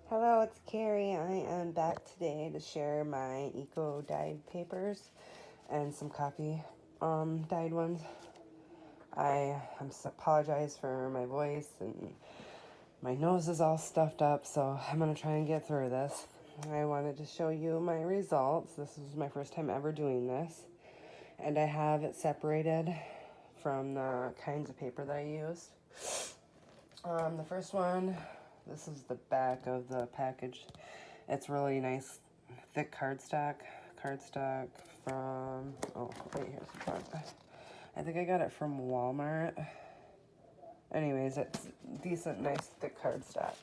Hello, it's Carrie. I am back today to share my eco dyed papers and some coffee dyed ones. I apologize for my voice and my nose is all stuffed up, so I'm gonna try and get through this. I wanted to show you my results. This is my first time ever doing this, and I have it separated from the kinds of paper that I used. The first one, this is the back of the package. It's really nice, thick cardstock from, oh, wait, here's the front. I think I got it from Walmart. Anyways, it's decent, nice, thick cardstock.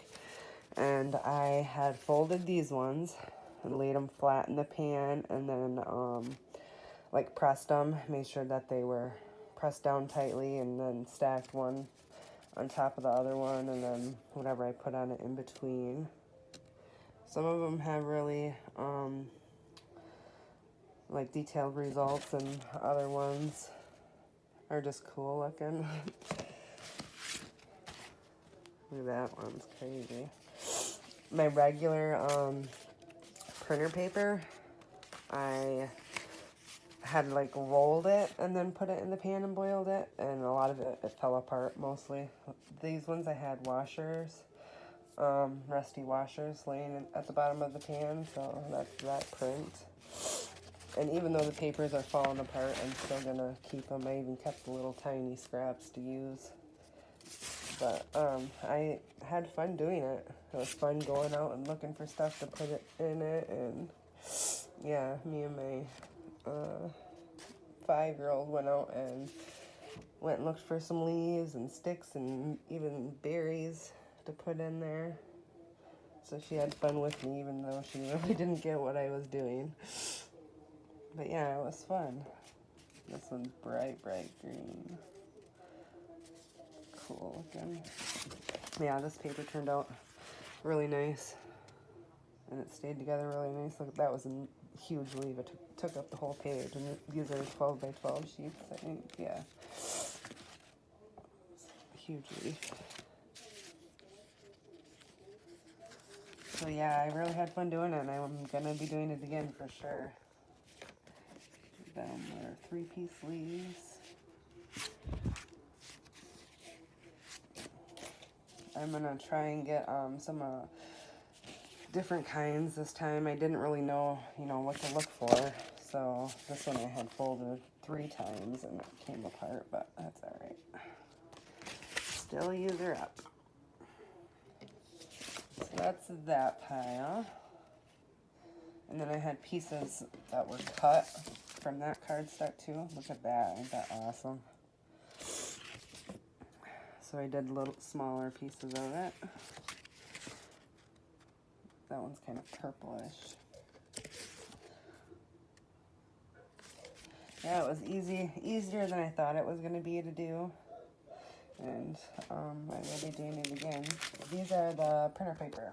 And I had folded these ones and laid them flat in the pan and then, like, pressed them, made sure that they were pressed down tightly, and then stacked one on top of the other one, and then whatever I put on it in between. Some of them have really like detailed results, and other ones are just cool looking. Look at that one's crazy. My regular printer paper, I had like rolled it and then put it in the pan and boiled it, and a lot of it fell apart mostly. These ones I had washers, rusty washers laying at the bottom of the pan, so that's that print. And even though the papers are falling apart, I'm still gonna keep them. I even kept the little tiny scraps to use. But I had fun doing it. It was fun going out and looking for stuff to put it in it, and yeah, me and my 5-year-old went out and looked for some leaves and sticks and even berries to put in there. So she had fun with me, even though she really didn't get what I was doing. But yeah, it was fun. This one's bright green. Cool looking. Yeah, this paper turned out really nice. And it stayed together really nice. Look, that was a huge leaf. It took up the whole page. And these are 12 by 12 sheets, I think. Yeah. Huge leaf. So yeah, I really had fun doing it, and I'm gonna be doing it again for sure. Down there, 3-piece leaves. I'm gonna try and get some different kinds this time. I didn't really know, what to look for. So this one I had folded 3 times and it came apart, but that's all right. Still use her up. So that's that pile. And then I had pieces that were cut from that cardstock too. Look at that, ain't that awesome? So I did little smaller pieces of it. That one's kind of purplish. Yeah, it was easier than I thought it was going to be to do. And I will be doing it again. These are the printer paper.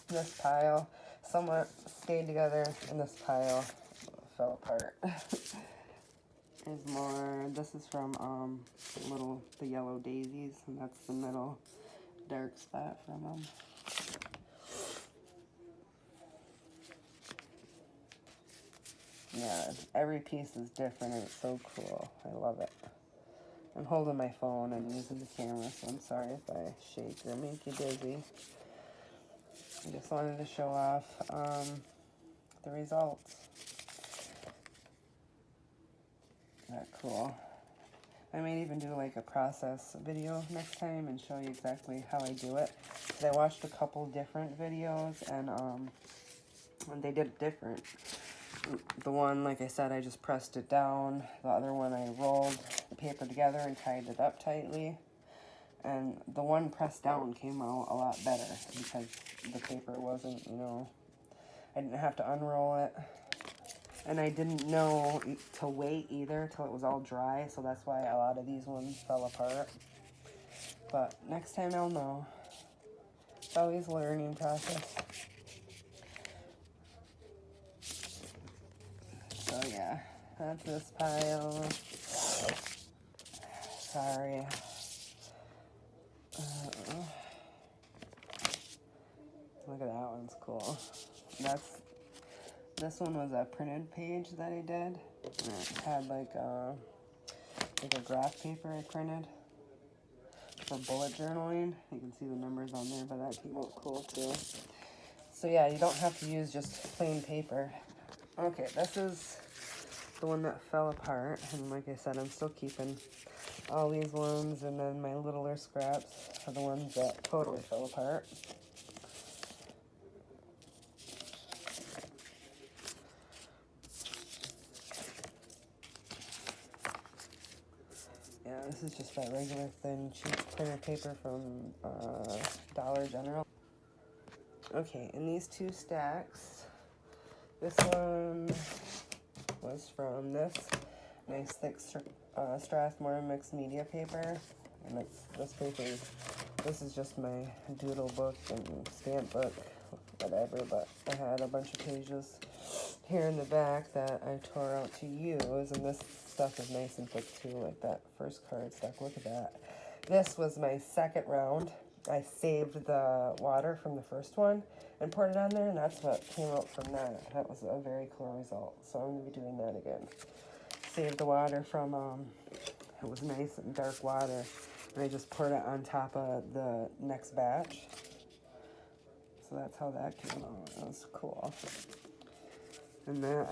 This pile somewhat stayed together, and this pile fell apart. There's more. This is from the yellow daisies, and that's the middle dark spot from them. Yeah, every piece is different, and it's so cool. I love it. I'm holding my phone and using the camera, so I'm sorry if I shake or make you dizzy. I just wanted to show off the results. That cool. I might even do like a process video next time and show you exactly how I do it. I watched a couple different videos, and they did it different. The one, like I said, I just pressed it down. The other one, I rolled the paper together and tied it up tightly. And the one pressed down came out a lot better because the paper wasn't, I didn't have to unroll it. And I didn't know to wait either till it was all dry, so that's why a lot of these ones fell apart. But next time I'll know. It's always a learning process. So yeah, that's this pile. Sorry. one's cool. This one was a printed page that I did. And it had like a graph paper I printed for bullet journaling. You can see the numbers on there, but that came out cool too. So yeah, you don't have to use just plain paper. Okay, this is the one that fell apart, and like I said, I'm still keeping all these ones, and then my littler scraps are the ones that totally fell apart. Yeah, this is just that regular thin cheap printer paper from Dollar General. Okay, in these two stacks, this one was from this nice thick Strathmore mixed media paper, and this is just my doodle book and stamp book, whatever, but I had a bunch of pages here in the back that I tore out to use, and this stuff is nice and thick too, like that first card stack. Look at that. This was my second round. I saved the water from the first one and poured it on there, and that's what came out from that. That was a very cool result, so I'm going to be doing that again. Saved the water from, it was nice and dark water, and I just poured it on top of the next batch. So that's how that came out. That was cool. And that,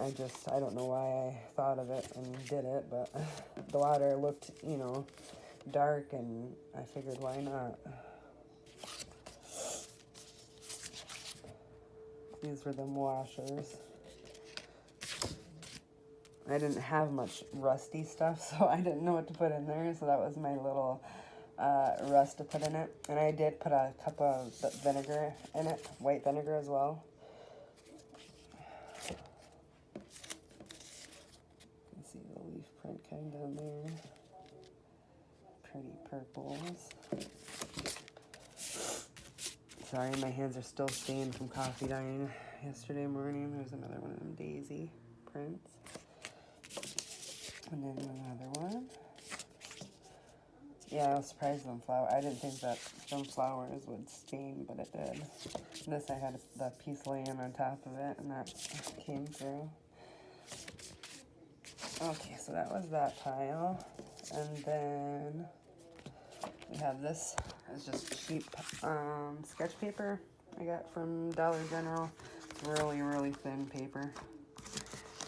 I don't know why I thought of it and did it, but the water looked, you know, dark, and I figured, why not? These were them washers. I didn't have much rusty stuff, so I didn't know what to put in there, so that was my little rust to put in it. And I did put a cup of vinegar in it, white vinegar as well. You can see the leaf print kind of there. Pretty purples. Sorry, my hands are still stained from coffee dyeing yesterday morning. There's another one of them daisy prints. And then another one. Yeah, I was surprised them flower. I didn't think that them flowers would stain, but it did. This, I had the piece laying on top of it, and that came through. Okay, so that was that pile. And then we have this. It's just cheap sketch paper I got from Dollar General. It's really, really thin paper.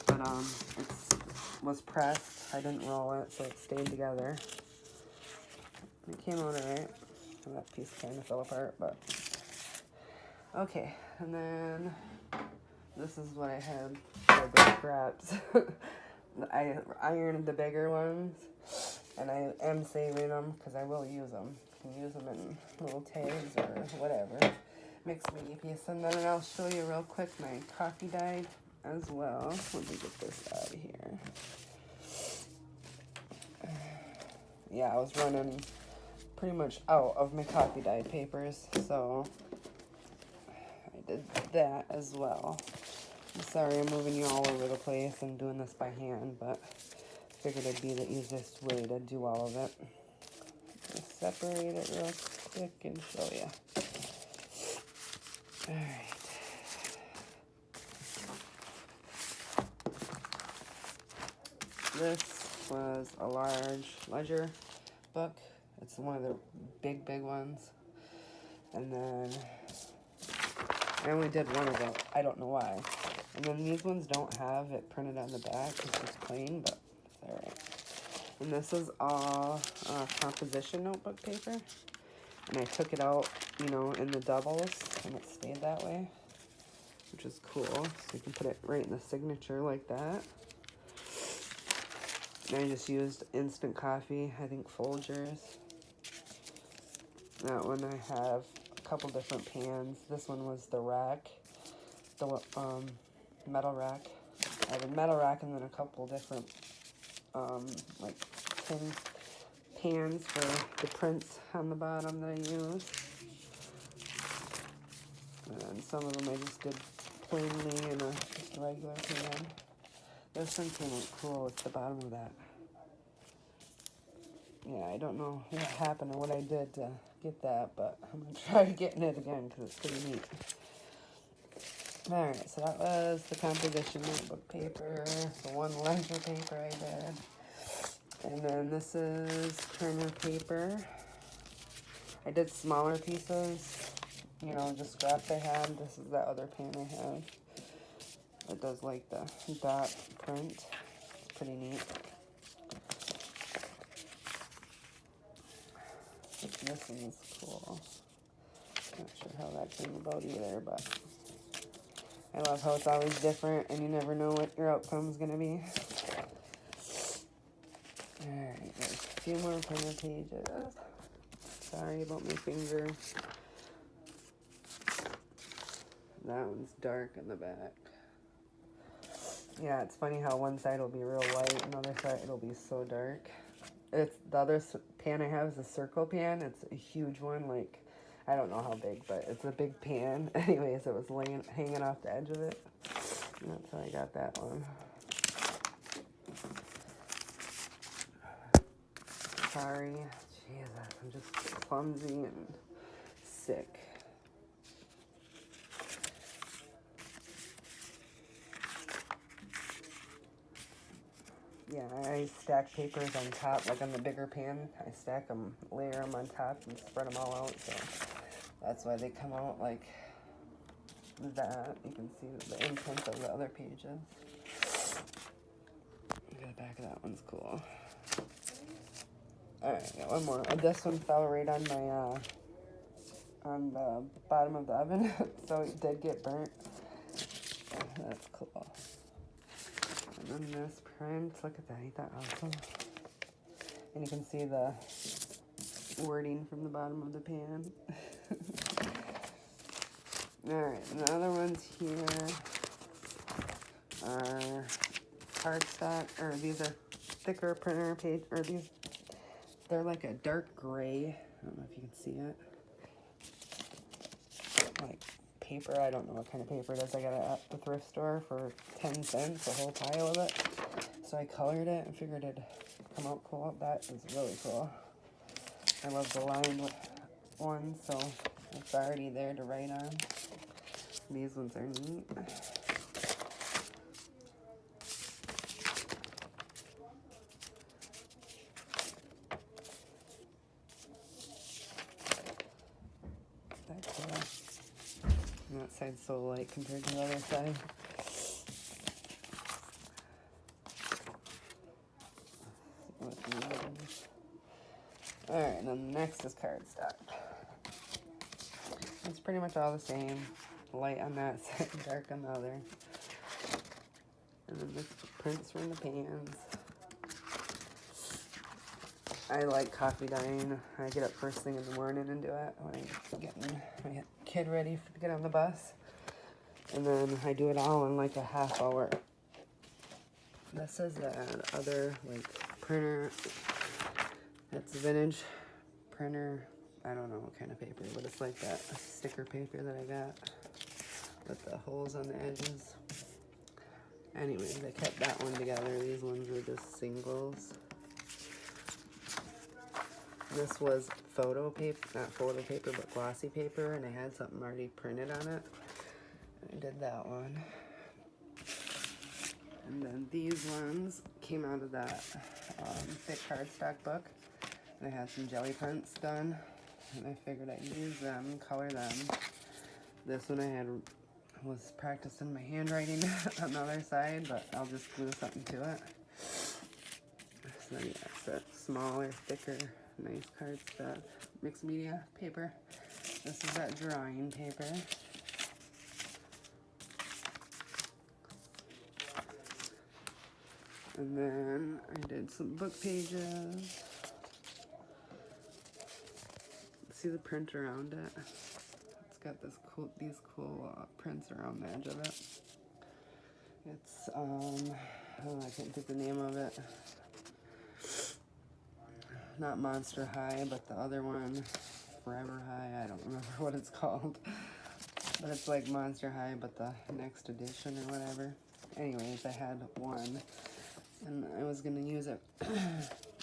But it was pressed. I didn't roll it, so it stayed together. It came out alright. That piece kind of fell apart, but okay. And then this is what I had for the scraps. I ironed the bigger ones, and I am saving them because I will use them. You can use them in little tags or whatever. Mixed media piece. And then I'll show you real quick my coffee dyed as well. Let me get this out of here. Yeah, I was running pretty much out of my coffee dyed papers, so I did that as well. I'm sorry I'm moving you all over the place and doing this by hand, but I figured it'd be the easiest way to do all of it. Just separate it real quick and show you. Alright. This was a large ledger book. It's one of the big ones. And then I only did one of them. I don't know why. And then these ones don't have it printed on the back. It's just plain, but it's alright. And this is all composition notebook paper. And I took it out, you know, in the doubles, and it stayed that way, which is cool. So you can put it right in the signature like that. And I just used instant coffee, I think Folgers. That one I have a couple different pans. This one was the rack, the metal rack. I have a metal rack and then a couple different like pans for the prints on the bottom that I use. And then some of them I just did plainly in just a regular pan. This one came out cool with the bottom of that. Yeah, I don't know what happened or what I did to get that, but I'm going to try getting it again because it's pretty neat. Alright, so that was the composition notebook paper, the one ledger paper I did. And then this is printer paper. I did smaller pieces, you know, just scraps I had. This is that other pan I have. It does like the dot print. It's pretty neat. This one's cool. Not sure how that came about either, but I love how it's always different and you never know what your outcome's gonna be. Alright, there's a few more printer pages. Sorry about my finger. That one's dark in the back. Yeah, it's funny how one side will be real white and the other side it'll be so dark. It's the other pan I have is a circle pan. It's a huge one, like I don't know how big, but it's a big pan. Anyways, it was hanging off the edge of it. And that's how I got that one. Sorry. Jesus, I'm just clumsy and sick. Yeah, I stack papers on top, like on the bigger pan. I stack them, layer them on top, and spread them all out, so that's why they come out like that. You can see the imprint of the other pages. The back of that one's cool. Alright, got one more. This one fell right on my, on the bottom of the oven, so it did get burnt. That's cool. And then this print, look at that, ain't that awesome? And you can see the wording from the bottom of the pan. Alright, and the other ones here are cardstock, or these are thicker printer page, or these, they're like a dark gray. I don't know if you can see it. Like paper, I don't know what kind of paper it is. I got it at the thrift store for 10 cents, a whole pile of it. So I colored it and figured it'd come out cool. That is really cool. I love the lined one, so it's already there to write on. These ones are neat. That's cool. And that side's so light compared to the other side. Alright, and then the next is cardstock. It's pretty much all the same. Light on that side, dark on the other. And then this prints from the pans. I like coffee dyeing. I get up first thing in the morning and do it when I'm getting my kid ready to get on the bus. And then I do it all in like a half hour. This is the other like printer. It's a vintage printer. I don't know what kind of paper, but it's like that sticker paper that I got with the holes on the edges. Anyways, I kept that one together. These ones were just singles. This was photo paper, not photo paper, but glossy paper, and I had something already printed on it. I did that one. And then these ones came out of that thick cardstock book. And I had some jelly prints done, and I figured I'd use them, color them. This one I had was practicing my handwriting on the other side, but I'll just glue something to it. So yeah, it's that smaller, thicker, nice cardstock, mixed media paper. This is that drawing paper. And then I did some book pages. See the print around it? It's got these cool prints around the edge of it. It's oh, I can't think the name of it. Not Monster High, but the other one, Forever High. I don't remember what it's called, but it's like Monster High, but the next edition or whatever. Anyways, I had one, and I was gonna use it.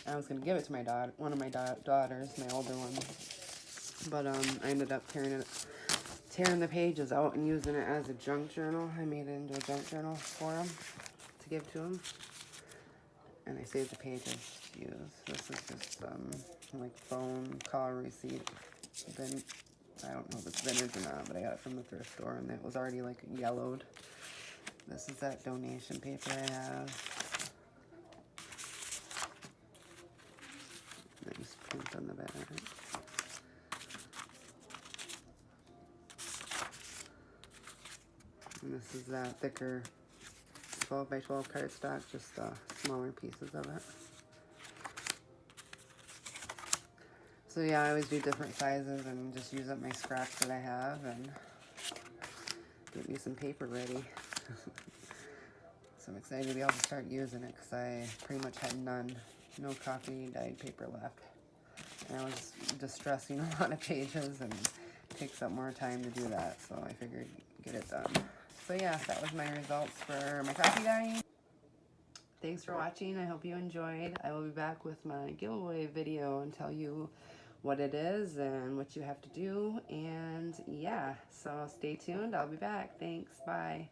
I was gonna give it to my one of my daughters, my older one. But I ended up carrying it tearing the pages out and using it as a junk journal. I made it into a junk journal for him to give to him. And I saved the pages to use. This is just like phone call receipt. Then I don't know if it's vintage or not, but I got it from the thrift store and it was already like yellowed. This is that donation paper I have. Nice print on the back. And this is that thicker 12 by 12 cardstock, just smaller pieces of it. So yeah, I always do different sizes and just use up my scraps that I have and get me some paper ready. So I'm excited to be able to start using it because I pretty much had no copy dyed paper left. And I was distressing a lot of pages and it takes up more time to do that, so I figured get it done. So yeah, that was my results for my copy dyeing. Thanks for watching. I hope you enjoyed. I will be back with my giveaway video and tell you what it is and what you have to do. And yeah, so stay tuned. I'll be back. Thanks. Bye.